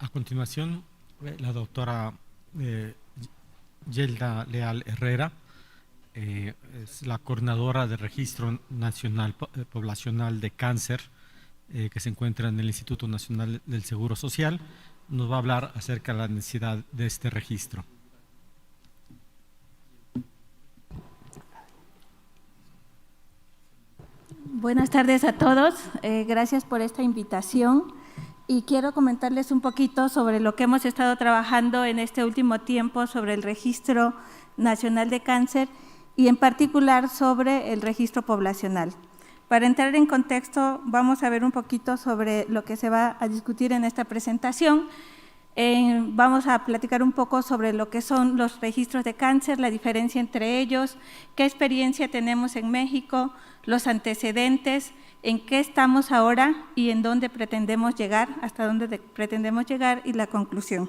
A continuación, la doctora Yelda Leal Herrera es la coordinadora del Registro Nacional Poblacional de Cáncer que se encuentra en el Instituto Nacional del Seguro Social. Nos va a hablar acerca de la necesidad de este registro. Buenas tardes a todos, gracias por esta invitación y quiero comentarles un poquito sobre lo que hemos estado trabajando en este último tiempo sobre el Registro Nacional de Cáncer y en particular sobre el registro poblacional. Para entrar en contexto, vamos a ver un poquito sobre lo que se va a discutir en esta presentación. Vamos a platicar un poco sobre lo que son los registros de cáncer, la diferencia entre ellos, qué experiencia tenemos en México, los antecedentes, en qué estamos ahora y en dónde pretendemos llegar, hasta dónde pretendemos llegar y la conclusión.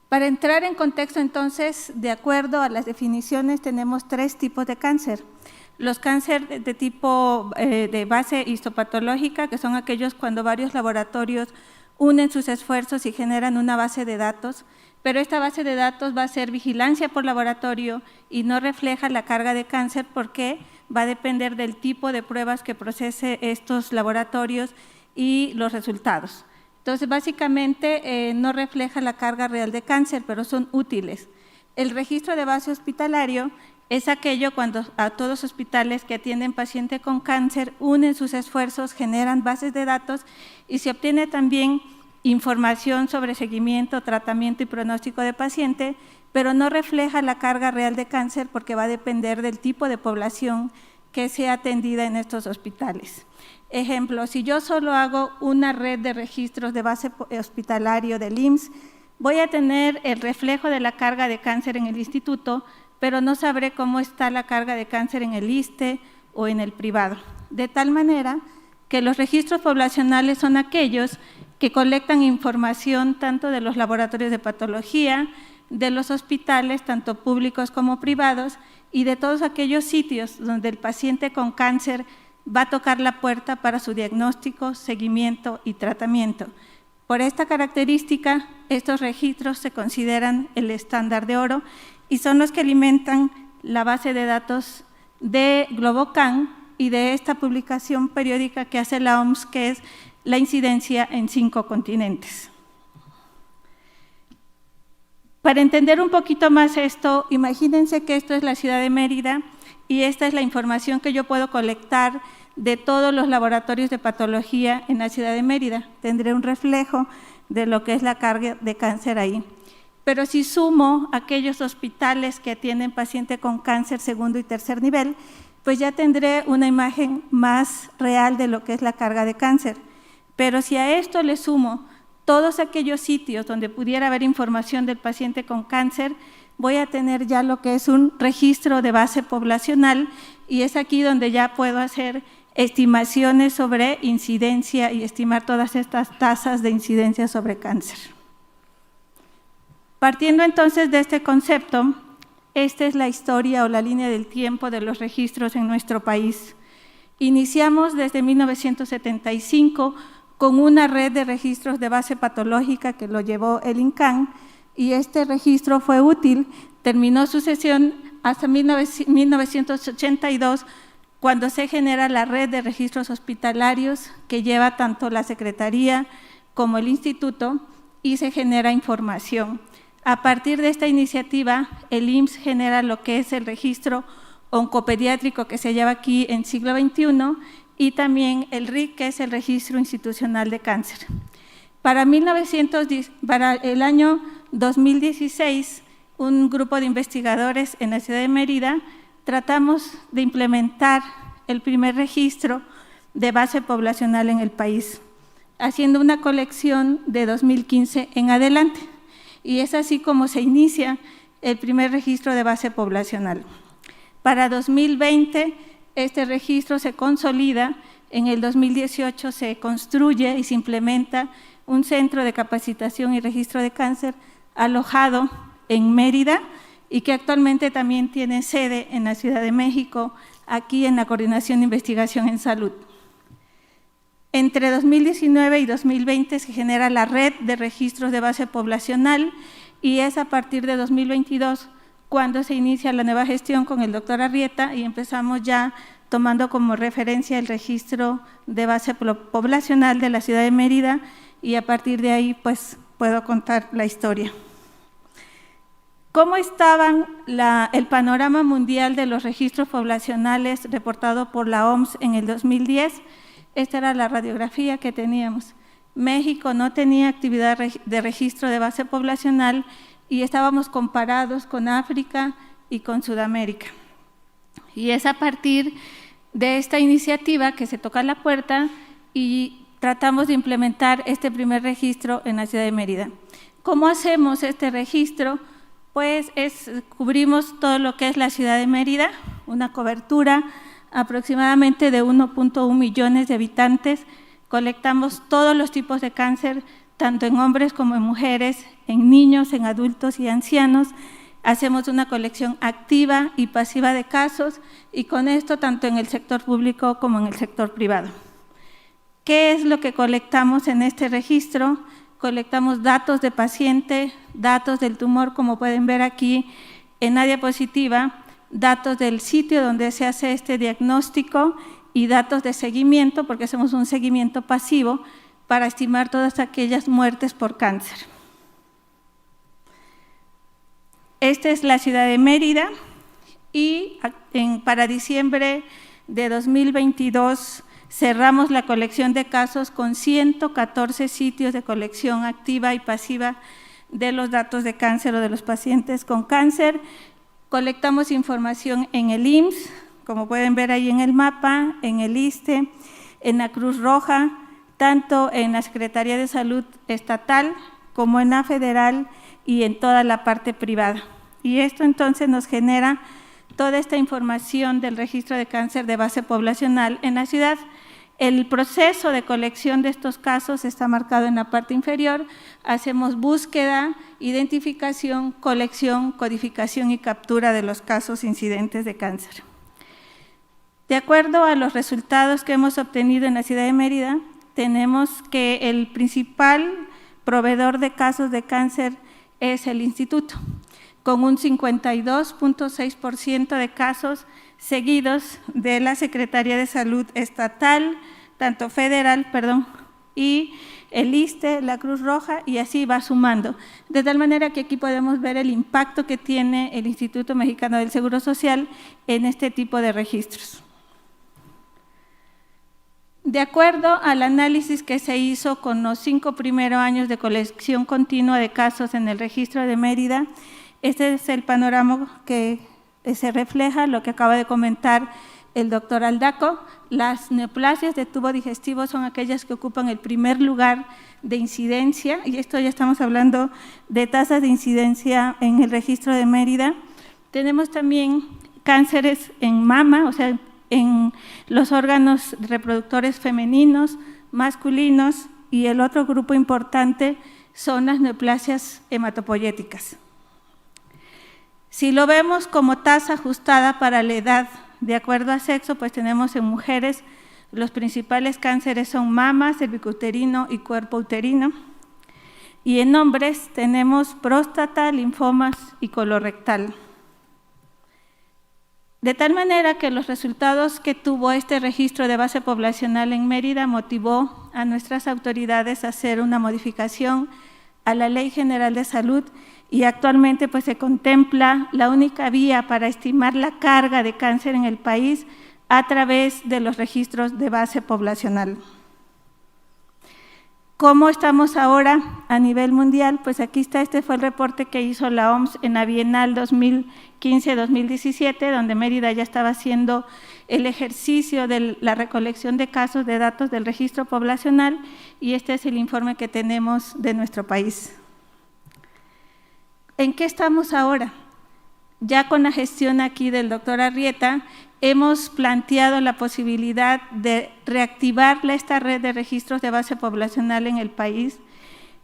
Para entrar en contexto, entonces, de acuerdo a las definiciones, tenemos tres tipos de cáncer. Los cánceres de tipo de base histopatológica, que son aquellos cuando varios laboratorios unen sus esfuerzos y generan una base de datos, pero esta base de datos va a ser vigilancia por laboratorio y no refleja la carga de cáncer porque va a depender del tipo de pruebas que procese estos laboratorios y los resultados. Entonces, básicamente no refleja la carga real de cáncer, pero son útiles. El registro de base hospitalario es aquello cuando a todos los hospitales que atienden paciente con cáncer unen sus esfuerzos, generan bases de datos y se obtiene también información sobre seguimiento, tratamiento y pronóstico de paciente, pero no refleja la carga real de cáncer porque va a depender del tipo de población que sea atendida en estos hospitales. Ejemplo, si yo solo hago una red de registros de base hospitalario del IMSS, voy a tener el reflejo de la carga de cáncer en el instituto, pero no sabré cómo está la carga de cáncer en el ISSSTE o en el privado. De tal manera que los registros poblacionales son aquellos que colectan información tanto de los laboratorios de patología, de los hospitales, tanto públicos como privados, y de todos aquellos sitios donde el paciente con cáncer va a tocar la puerta para su diagnóstico, seguimiento y tratamiento. Por esta característica, estos registros se consideran el estándar de oro y son los que alimentan la base de datos de GloboCan y de esta publicación periódica que hace la OMS, que es la incidencia en 5 continentes. Para entender un poquito más esto, imagínense que esto es la ciudad de Mérida y esta es la información que yo puedo colectar de todos los laboratorios de patología en la ciudad de Mérida. Tendré un reflejo de lo que es la carga de cáncer ahí. Pero si sumo aquellos hospitales que atienden paciente con cáncer segundo y tercer nivel, pues ya tendré una imagen más real de lo que es la carga de cáncer. Pero si a esto le sumo todos aquellos sitios donde pudiera haber información del paciente con cáncer, voy a tener ya lo que es un registro de base poblacional y es aquí donde ya puedo hacer estimaciones sobre incidencia y estimar todas estas tasas de incidencia sobre cáncer. Partiendo entonces de este concepto, esta es la historia o la línea del tiempo de los registros en nuestro país. Iniciamos desde 1975 con una red de registros de base patológica que lo llevó el INCAN y este registro fue útil, terminó su sesión hasta 1982 cuando se genera la red de registros hospitalarios que lleva tanto la Secretaría como el Instituto y se genera información. A partir de esta iniciativa, el IMSS genera lo que es el registro oncopediátrico que se lleva aquí en siglo XXI y también el RIC, que es el Registro Institucional de Cáncer. Para el año 2016, un grupo de investigadores en la ciudad de Mérida tratamos de implementar el primer registro de base poblacional en el país, haciendo una colección de 2015 en adelante. Y es así como se inicia el primer registro de base poblacional. Para 2020, este registro se consolida, en el 2018 se construye y se implementa un centro de capacitación y registro de cáncer alojado en Mérida y que actualmente también tiene sede en la Ciudad de México, aquí en la Coordinación de Investigación en Salud. Entre 2019 y 2020 se genera la red de registros de base poblacional y es a partir de 2022 cuando se inicia la nueva gestión con el doctor Arrieta y empezamos ya tomando como referencia el registro de base poblacional de la ciudad de Mérida y a partir de ahí pues puedo contar la historia. ¿Cómo estaban el panorama mundial de los registros poblacionales reportado por la OMS en el 2010? Esta era la radiografía que teníamos. México no tenía actividad de registro de base poblacional y estábamos comparados con África y con Sudamérica. Y es a partir de esta iniciativa que se toca la puerta y tratamos de implementar este primer registro en la ciudad de Mérida. ¿Cómo hacemos este registro? Pues cubrimos todo lo que es la ciudad de Mérida, una cobertura aproximadamente de 1.1 millones de habitantes. Colectamos todos los tipos de cáncer, tanto en hombres como en mujeres, en niños, en adultos y ancianos. Hacemos una colección activa y pasiva de casos y con esto tanto en el sector público como en el sector privado. ¿Qué es lo que colectamos en este registro? Colectamos datos de paciente, datos del tumor, como pueden ver aquí en la diapositiva, datos del sitio donde se hace este diagnóstico y datos de seguimiento, porque hacemos un seguimiento pasivo para estimar todas aquellas muertes por cáncer. Esta es la ciudad de Mérida y para diciembre de 2022 cerramos la colección de casos con 114 sitios de colección activa y pasiva de los datos de cáncer o de los pacientes con cáncer. Colectamos información en el IMSS, como pueden ver ahí en el mapa, en el ISSSTE, en la Cruz Roja, tanto en la Secretaría de Salud Estatal como en la Federal y en toda la parte privada. Y esto entonces nos genera toda esta información del registro de cáncer de base poblacional en la ciudad. El proceso de colección de estos casos está marcado en la parte inferior. Hacemos búsqueda, identificación, colección, codificación y captura de los casos incidentes de cáncer. De acuerdo a los resultados que hemos obtenido en la ciudad de Mérida, tenemos que el principal proveedor de casos de cáncer es el instituto, con un 52.6% de casos seguidos de la Secretaría de Salud Estatal, tanto federal, y el ISSSTE, la Cruz Roja, y así va sumando. De tal manera que aquí podemos ver el impacto que tiene el Instituto Mexicano del Seguro Social en este tipo de registros. De acuerdo al análisis que se hizo con los 5 primeros años de colección continua de casos en el registro de Mérida, este es el panorama que se refleja, lo que acaba de comentar el doctor Aldaco. Las neoplasias de tubo digestivo son aquellas que ocupan el primer lugar de incidencia, y esto ya estamos hablando de tasas de incidencia en el registro de Mérida. Tenemos también cánceres en mama, o sea, en los órganos reproductores femeninos, masculinos, y el otro grupo importante son las neoplasias hematopoyéticas. Si lo vemos como tasa ajustada para la edad, de acuerdo a sexo, pues tenemos en mujeres los principales cánceres son mama, cervicuterino y cuerpo uterino, y en hombres tenemos próstata, linfomas y colorectal. De tal manera que los resultados que tuvo este registro de base poblacional en Mérida motivó a nuestras autoridades a hacer una modificación a la Ley General de Salud y actualmente pues se contempla la única vía para estimar la carga de cáncer en el país a través de los registros de base poblacional. ¿Cómo estamos ahora a nivel mundial? Pues aquí está, este fue el reporte que hizo la OMS en la Bienal 2015-2017, donde Mérida ya estaba haciendo el ejercicio de la recolección de casos de datos del registro poblacional, y este es el informe que tenemos de nuestro país. ¿En qué estamos ahora? Ya con la gestión aquí del doctor Arrieta, hemos planteado la posibilidad de reactivar esta red de registros de base poblacional en el país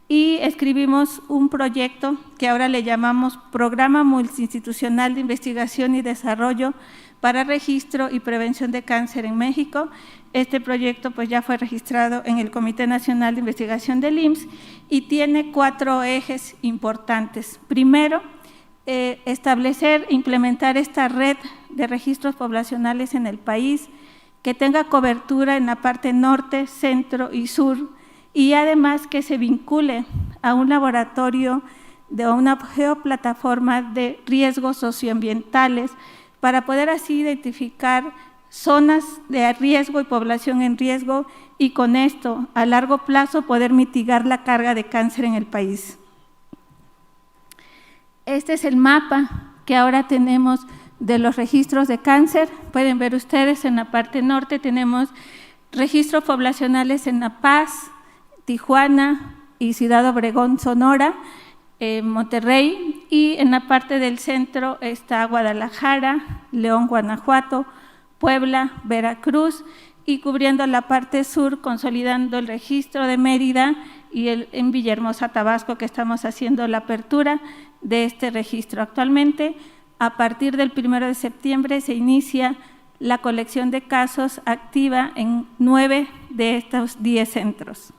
y escribimos un proyecto que ahora le llamamos Programa Multiinstitucional de Investigación y Desarrollo para registro y prevención de cáncer en México. Este proyecto pues ya fue registrado en el Comité Nacional de Investigación del IMSS y tiene 4 ejes importantes. Primero, establecer e implementar esta red de registros poblacionales en el país, que tenga cobertura en la parte norte, centro y sur, y además que se vincule a un laboratorio de una geoplataforma de riesgos socioambientales para poder así identificar zonas de riesgo y población en riesgo y con esto, a largo plazo, poder mitigar la carga de cáncer en el país. Este es el mapa que ahora tenemos de los registros de cáncer. Pueden ver ustedes en la parte norte tenemos registros poblacionales en La Paz, Tijuana y Ciudad Obregón, Sonora, Monterrey, y en la parte del centro está Guadalajara, León, Guanajuato, Puebla, Veracruz, y cubriendo la parte sur, consolidando el registro de Mérida y en Villahermosa, Tabasco, que estamos haciendo la apertura de este registro. Actualmente, a partir del 1 de septiembre, se inicia la colección de casos activa en 9 de estos 10 centros.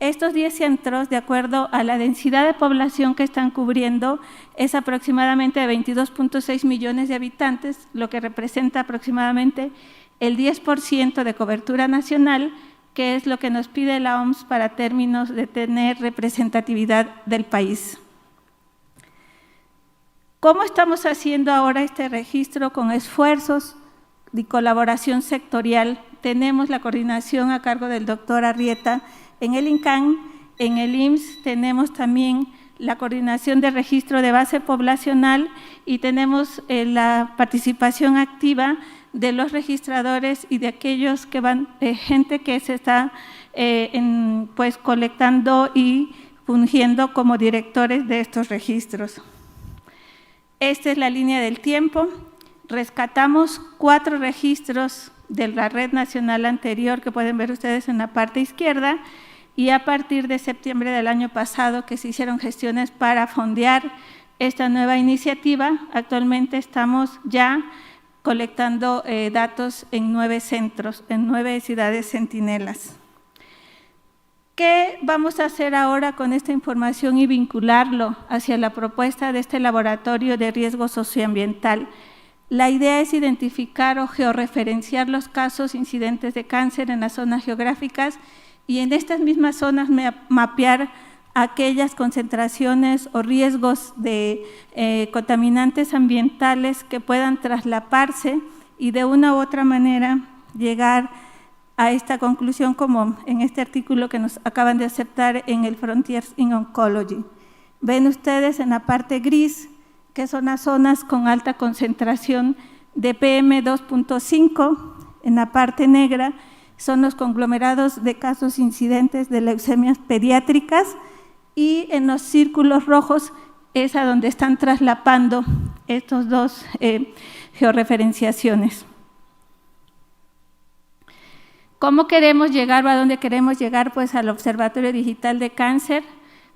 Estos 10 centros, de acuerdo a la densidad de población que están cubriendo, es aproximadamente de 22.6 millones de habitantes, lo que representa aproximadamente el 10% de cobertura nacional, que es lo que nos pide la OMS para términos de tener representatividad del país. ¿Cómo estamos haciendo ahora este registro? Con esfuerzos de colaboración sectorial. Tenemos la coordinación a cargo del doctor Arrieta en el INCAN, en el IMSS tenemos también la coordinación de registro de base poblacional y tenemos la participación activa de los registradores y de aquellos que van, gente que se está pues colectando y fungiendo como directores de estos registros. Esta es la línea del tiempo. Rescatamos 4 registros de la red nacional anterior que pueden ver ustedes en la parte izquierda, y a partir de septiembre del año pasado que se hicieron gestiones para fondear esta nueva iniciativa, actualmente estamos ya colectando datos en 9 centros, en 9 ciudades centinelas. ¿Qué vamos a hacer ahora con esta información y vincularlo hacia la propuesta de este laboratorio de riesgo socioambiental? La idea es identificar o georreferenciar los casos incidentes de cáncer en las zonas geográficas y en estas mismas zonas mapear aquellas concentraciones o riesgos de contaminantes ambientales que puedan traslaparse y de una u otra manera llegar a esta conclusión, como en este artículo que nos acaban de aceptar en el Frontiers in Oncology. Ven ustedes en la parte gris que son las zonas con alta concentración de PM2.5, en la parte negra son los conglomerados de casos incidentes de leucemias pediátricas y en los círculos rojos es a donde están traslapando estos 2 georreferenciaciones. ¿Cómo queremos llegar o a dónde queremos llegar? Pues al Observatorio Digital de Cáncer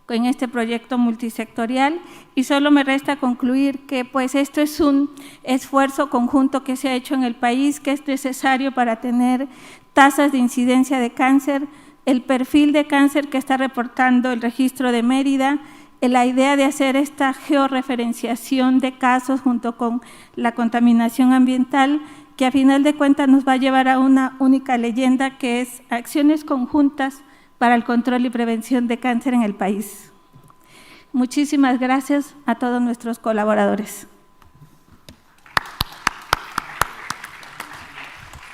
en este proyecto multisectorial, y solo me resta concluir que pues esto es un esfuerzo conjunto que se ha hecho en el país, que es necesario para tener tasas de incidencia de cáncer, el perfil de cáncer que está reportando el registro de Mérida, la idea de hacer esta georreferenciación de casos junto con la contaminación ambiental, que a final de cuentas nos va a llevar a una única leyenda, que es acciones conjuntas para el control y prevención de cáncer en el país. Muchísimas gracias a todos nuestros colaboradores.